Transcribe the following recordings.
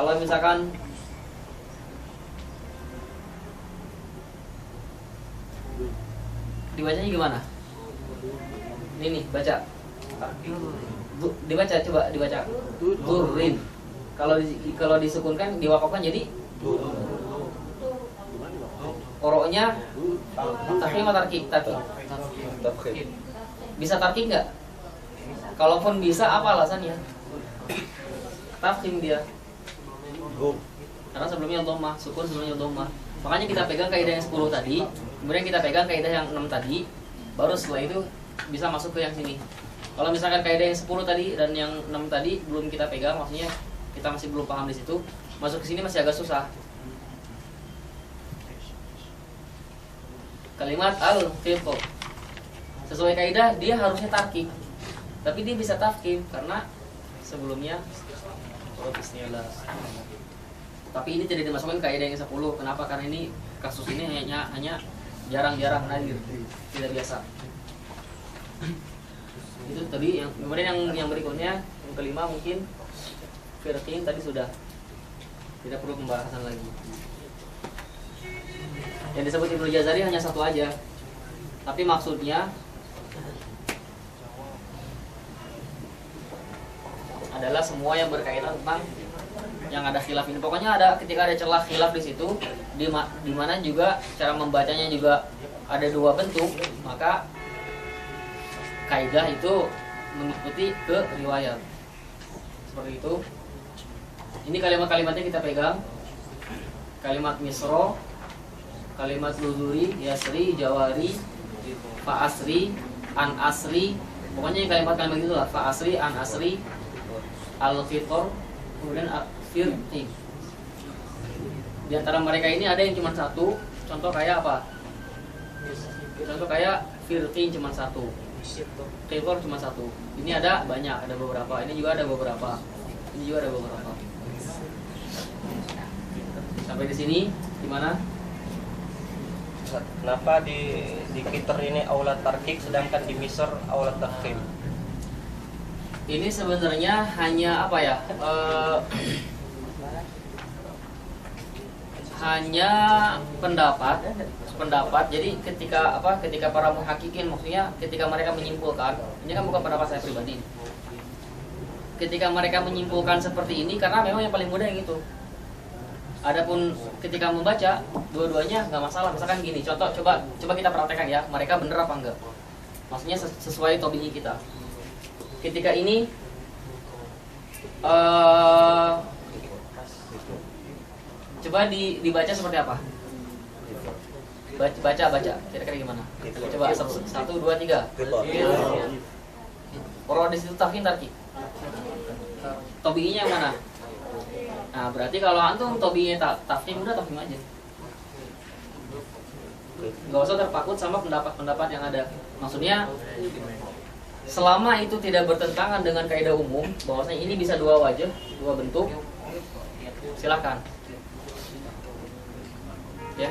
Kalau misalkan dibacanya gimana? Ini nih, baca. Dibaca, coba dibaca. Durin. Kalau disukunkan, diwakafkan jadi oroknya tafkhim atau tarkik? Tarkik. Bisa tarkik nggak? Kalaupun bisa, apa alasannya? Tafkhim dia. Karena sebelumnya dhammah, sukun sebelumnya dhammah. Makanya kita pegang kaidah yang 10 tadi, kemudian kita pegang kaidah yang 6 tadi, baru setelah itu bisa masuk ke yang sini. Kalau misalkan kaidah yang 10 tadi dan yang 6 tadi belum kita pegang, maksudnya kita masih belum paham di situ, masuk ke sini masih agak susah. Kalimat al-fiqh sesuai kaidah dia harusnya tarkik, tapi dia bisa tafkhim karena sebelumnya huruf isti'la. Tapi ini tidak dimasukkan kaidah yang 10. Kenapa? Karena ini kasus ini hanya jarang-jarang, nadir, tidak biasa. Itu tadi yang kemudian yang berikutnya yang kelima mungkin firqin tadi sudah tidak perlu pembahasan lagi. Yang disebut Ibnu Jazari hanya satu aja, tapi maksudnya adalah semua yang berkaitan tentang yang ada khilaf ini. Pokoknya ketika ada celah khilaf di situ, di mana juga cara membacanya juga ada dua bentuk, maka kaidah itu mengikuti ke riwayat. Seperti itu. Ini kalimat-kalimatnya kita pegang. Kalimat misro, kalimat luzuri, yasri, jawari, fa asri, an asri. Pokoknya kalimat-kalimat itu lah, fa asri, an asri, al-fitor, kemudian firqi. Di antara mereka ini ada yang cuma satu. Contoh kayak apa? Contoh kayak firqi cuma satu, fitor cuma satu. Ini ada banyak, ada beberapa. Ini juga ada beberapa. Ini juga ada beberapa. Sampai di sini gimana? Kenapa di kitar ini aulat tarkik sedangkan di misr aulat tafkhim? Ini sebenarnya hanya apa ya? Hanya pendapat. Jadi ketika para muhakkikin, maksudnya ketika mereka menyimpulkan, ini kan bukan pendapat saya pribadi. Ketika mereka menyimpulkan seperti ini karena memang yang paling mudah yang itu. Adapun ketika membaca dua-duanya nggak masalah. Misalkan gini, contoh coba kita praktekkan ya, mereka bener apa enggak? Maksudnya sesuai tobi'i kita. Ketika ini coba dibaca seperti apa? Baca. Kira-kira gimana? Coba 1, 2, 3. Kalau di situ tafkhim tarkik. Tobi'inya yang mana? Nah, berarti kalau antum tobi'inya tafkhim, udah tafkhim aja. Enggak usah terpaku sama pendapat-pendapat yang ada. Maksudnya selama itu tidak bertentangan dengan kaidah umum bahwasanya ini bisa dua wajah, dua bentuk, silakan. Ya.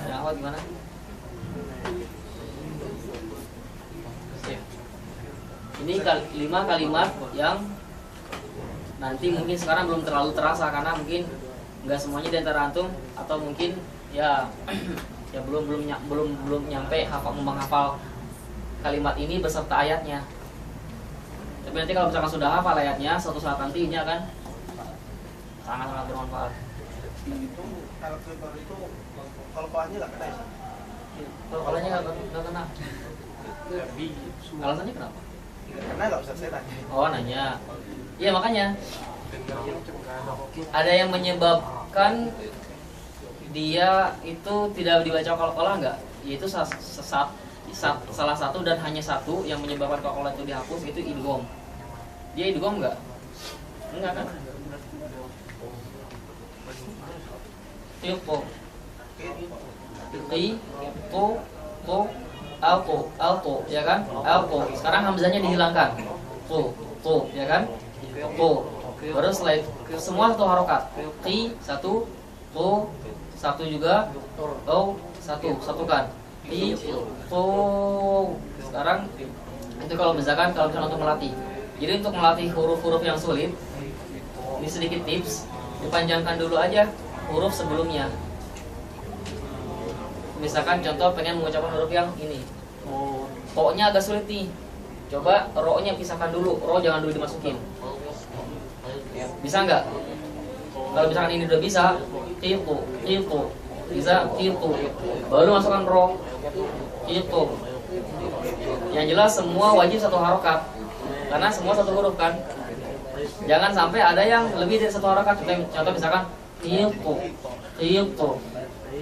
Yang awal gimana? Ini 5 kalimat yang nanti mungkin sekarang belum terlalu terasa karena mungkin nggak semuanya di antara antum atau mungkin ya belum nyampe menghafal kalimat ini beserta ayatnya. Tapi nanti kalau misalkan sudah hafal ayatnya, suatu saat nanti ini akan sangat-sangat bermanfaat. Itu kalau fitur itu kalau pahanya nggak kena ya? Kalau kalanya nggak kena. Alasannya kenapa? Karena nggak usah saya tanya. Oh, nanya. Iya, makanya ada yang menyebabkan dia itu tidak dibaca qalqalah enggak? Yaitu salah satu dan hanya satu yang menyebabkan qalqalah itu dihapus, itu idgham. Dia idgham enggak? Enggak kan? Tiqo. Tiqi, to, alto, ya kan? Alto. Sekarang hamzahnya dihilangkan. To, ya kan? To. Baru setelah itu semua satu harokat. Qi satu, to satu juga, to satukan. Qi, to. Sekarang itu kalau misalkan untuk melatih. Jadi untuk melatih huruf-huruf yang sulit, Ini sedikit tips, dipanjangkan dulu aja huruf sebelumnya. Misalkan contoh pengen mengucapkan huruf yang ini, O-nya agak sulit nih. Coba ro-nya pisahkan dulu, ro jangan dulu dimasukin. Bisa nggak? Kalau misalkan ini udah bisa, itu, bisa itu, baru masukkan ro, itu. Yang jelas semua wajib satu harokat, karena semua satu huruf kan. Jangan sampai ada yang lebih dari satu harokat. Contoh misalkan itu,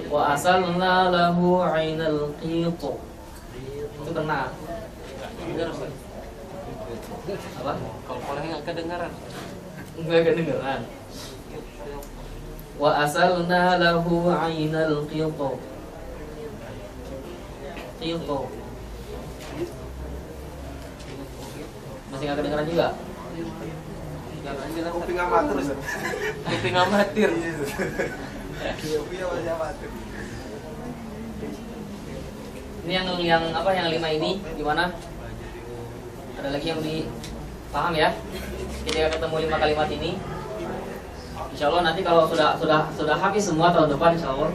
wa asalna lahu 'ainal qitu. Itu kena. Apa? Kalau orang nggak kedengaran. Enggak kedengeran. Wa asalna lahu 'ainal qitu. Qitu. Masih nggak kedengeran juga? Kuping amatir, Ustaz. Kuping amatir. Kupingnya masih amatir. Ini yang apa yang 5 ini gimana? Ada lagi yang dipaham ya? Ketika ketemu 5 kalimat ini, insya Allah nanti kalau sudah habis semua tahun depan, insya Allah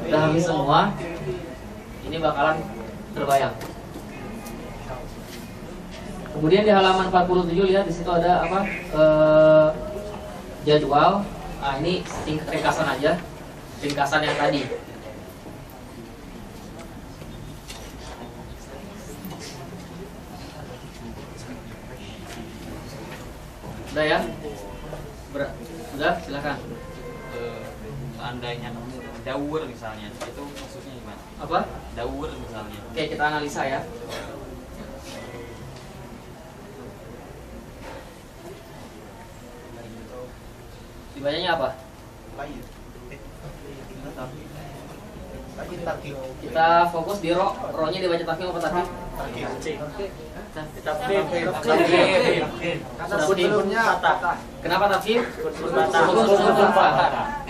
sudah habis semua, ini bakalan terbayang. Kemudian di halaman 47 lihat di situ ada apa? Jadwal. Nah, ini ringkasan aja, ringkasan yang tadi. Udah ya? Udah, silakan. Seandainya daur misalnya, itu maksudnya gimana? Apa? Daur misalnya. Oke, kita analisa ya. Dibacanya apa? Lain. Lagi takik. Kita fokus di ro. Ro-nya dibaca takif apa takif? Karena sebelumnya patah. Kenapa takif? Sebelum Sebelum fathah.